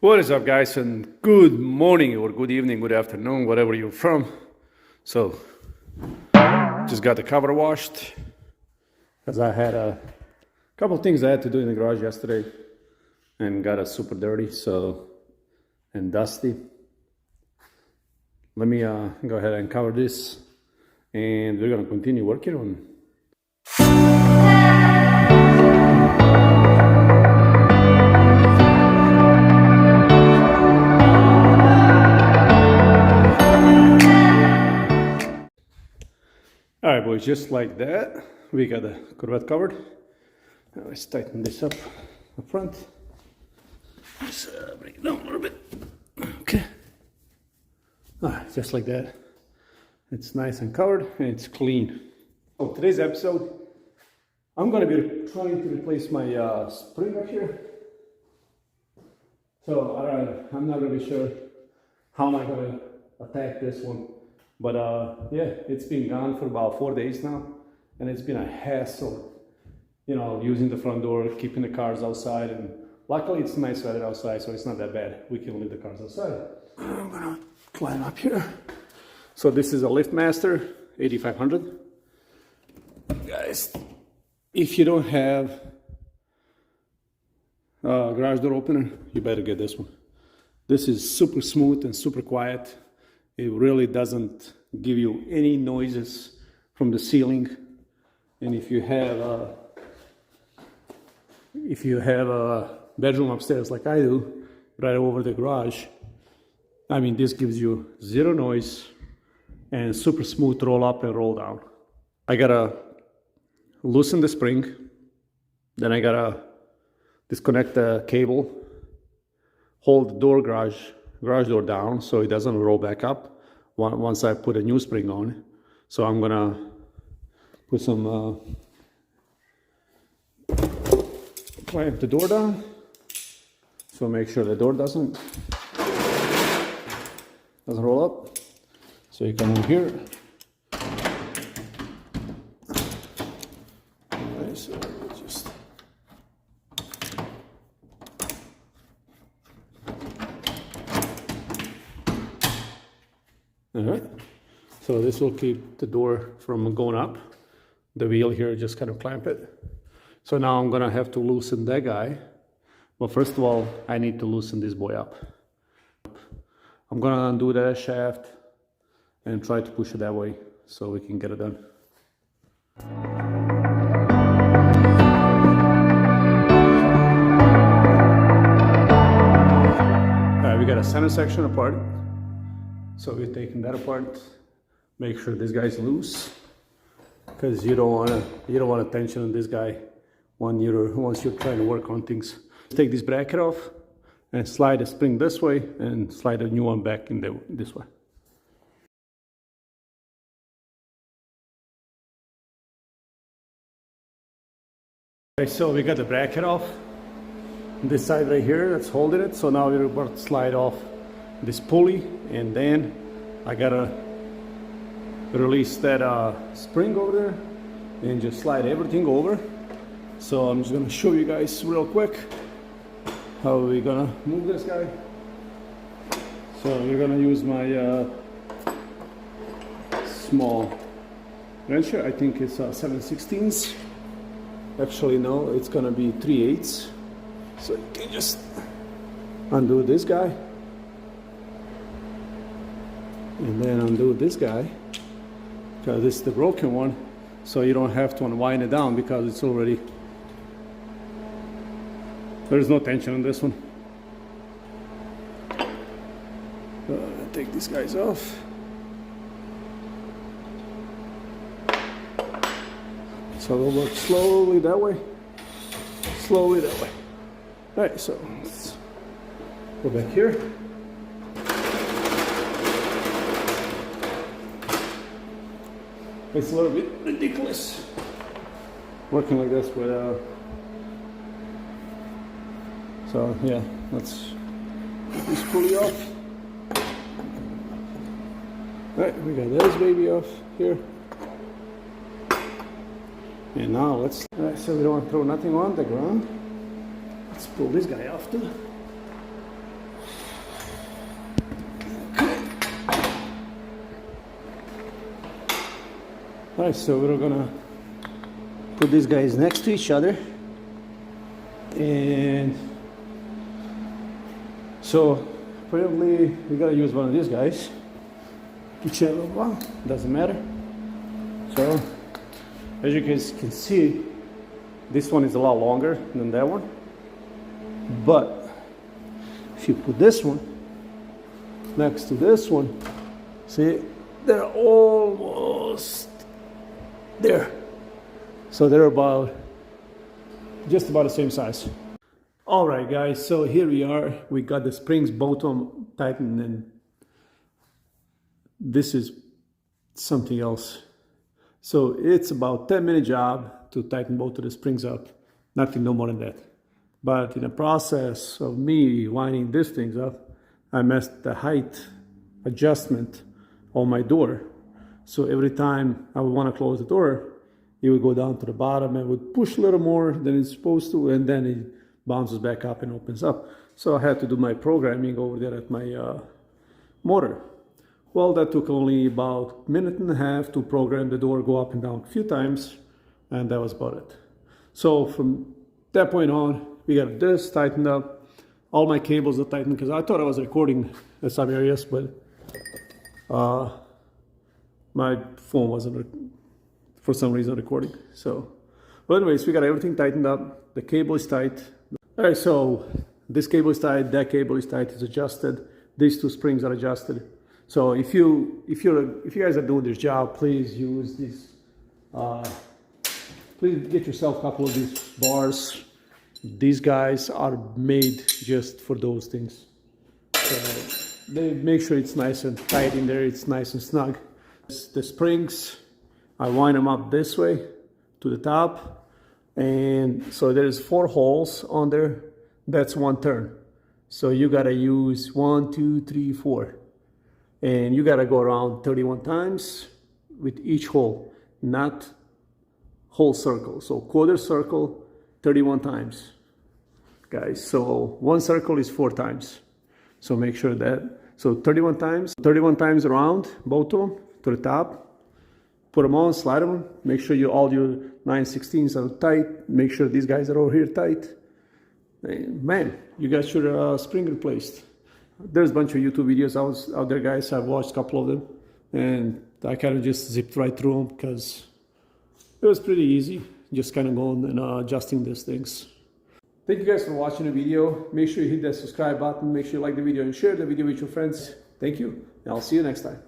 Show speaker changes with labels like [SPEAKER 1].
[SPEAKER 1] What is up, guys, and good morning or good evening, good afternoon, wherever you're from. So, just got the cover washed because I had a couple of things I had to do in the garage yesterday and got it super dirty, and dusty. Let me go ahead and cover this, and we're gonna continue working on. All right, boys, just like that, we got the Corvette covered. Now let's tighten this up front. Just bring it down a little bit. Okay. All right, just like that. It's nice and covered and it's clean. So today's episode, I'm gonna be trying to replace my spring up here. So I'm not really sure how am I gonna attack this one. But yeah, it's been gone for about 4 days now, and it's been a hassle, using the front door, keeping the cars outside, and luckily it's nice weather outside, so it's not that bad. We can leave the cars outside. I'm gonna climb up here. So this is a LiftMaster 8500. Guys, if you don't have a garage door opener, you better get this one. This is super smooth and super quiet. It really doesn't give you any noises from the ceiling. And if you have a bedroom upstairs like I do, right over the garage, I mean, this gives you zero noise and super smooth roll up and roll down. I gotta loosen the spring, then I gotta disconnect the cable, hold the garage door down so it doesn't roll back up once I put a new spring on. So I'm gonna put some clamp the door down, so make sure the door doesn't roll up. So you come in here. Alright, so just Alright, so this will keep the door from going up. The wheel here, just kind of clamp it. So now I'm gonna have to loosen that guy. Well, first of all, I need to loosen this boy up. I'm gonna undo that shaft and try to push it that way so we can get it done. Alright, we got a center section apart. So we're taking that apart. Make sure this guy's loose, because you don't want tension on this guy once you're trying to work on things. Take this bracket off and slide the spring this way and slide a new one back in this way. Okay, so we got the bracket off. This side right here that's holding it. So now we're about to slide off this pulley, and then I gotta release that spring over there and just slide everything over. So I'm just gonna show you guys real quick how we're gonna move this guy. So we're gonna use my small wrencher. I think it's 7/16. Actually no, it's gonna be 3/8. So you can just undo this guy and then undo this guy, because this is the broken one, so you don't have to unwind it down because it's already, there's no tension on this one. Take these guys off. So we'll work slowly that way, slowly that way. All right, so let's go back here. It's a little bit ridiculous working like this, but so yeah, let's get this pulley off. Alright, we got this baby off here. And now let's, alright, so we don't want to throw nothing on the ground. Let's pull this guy off too. Alright, so we're gonna put these guys next to each other, and so apparently we gotta use one of these guys, whichever one, doesn't matter. So as you guys can see, this one is a lot longer than that one, but if you put this one next to this one, see, they're almost there. So they're about just about the same size. All right, guys, so here we are. We got the springs bottom tightened, and this is something else. So it's about 10-minute job to tighten both of the springs up, nothing no more than that. But in the process of me winding these things up, I messed the height adjustment on my door. So every time I would want to close the door, it would go down to the bottom and would push a little more than it's supposed to, and then it bounces back up and opens up. So I had to do my programming over there at my motor. Well, that took only about a minute and a half to program the door, go up and down a few times, and that was about it. So from that point on, we got this tightened up. All my cables are tightened because I thought I was recording in some areas, but my phone wasn't for some reason recording. So, but anyways, we got everything tightened up. The cable is tight. All right, so this cable is tight, that cable is tight, it's adjusted. These two springs are adjusted. So if you guys are doing this job, please use this. Please get yourself a couple of these bars. These guys are made just for those things. So they make sure it's nice and tight in there. It's nice and snug. The springs, I wind them up this way to the top, and so there's 4 holes on there. That's 1 turn. So you gotta use 1, 2, 3, 4. And you gotta go around 31 times with each hole, not whole circle. So quarter circle, 31 times, guys. So 1 circle is 4 times. So make sure that, so 31 times around, both of them, to the top. Put them on, slide them, make sure all your 9/16s are tight, make sure these guys are over here tight. And man, you got your spring replaced. There's a bunch of YouTube videos out there, guys. I've watched a couple of them, and I kind of just zipped right through them because it was pretty easy, just kind of going and adjusting these things. Thank you guys for watching the video. Make sure you hit that subscribe button, make sure you like the video and share the video with your friends. Thank you, and I'll see you next time.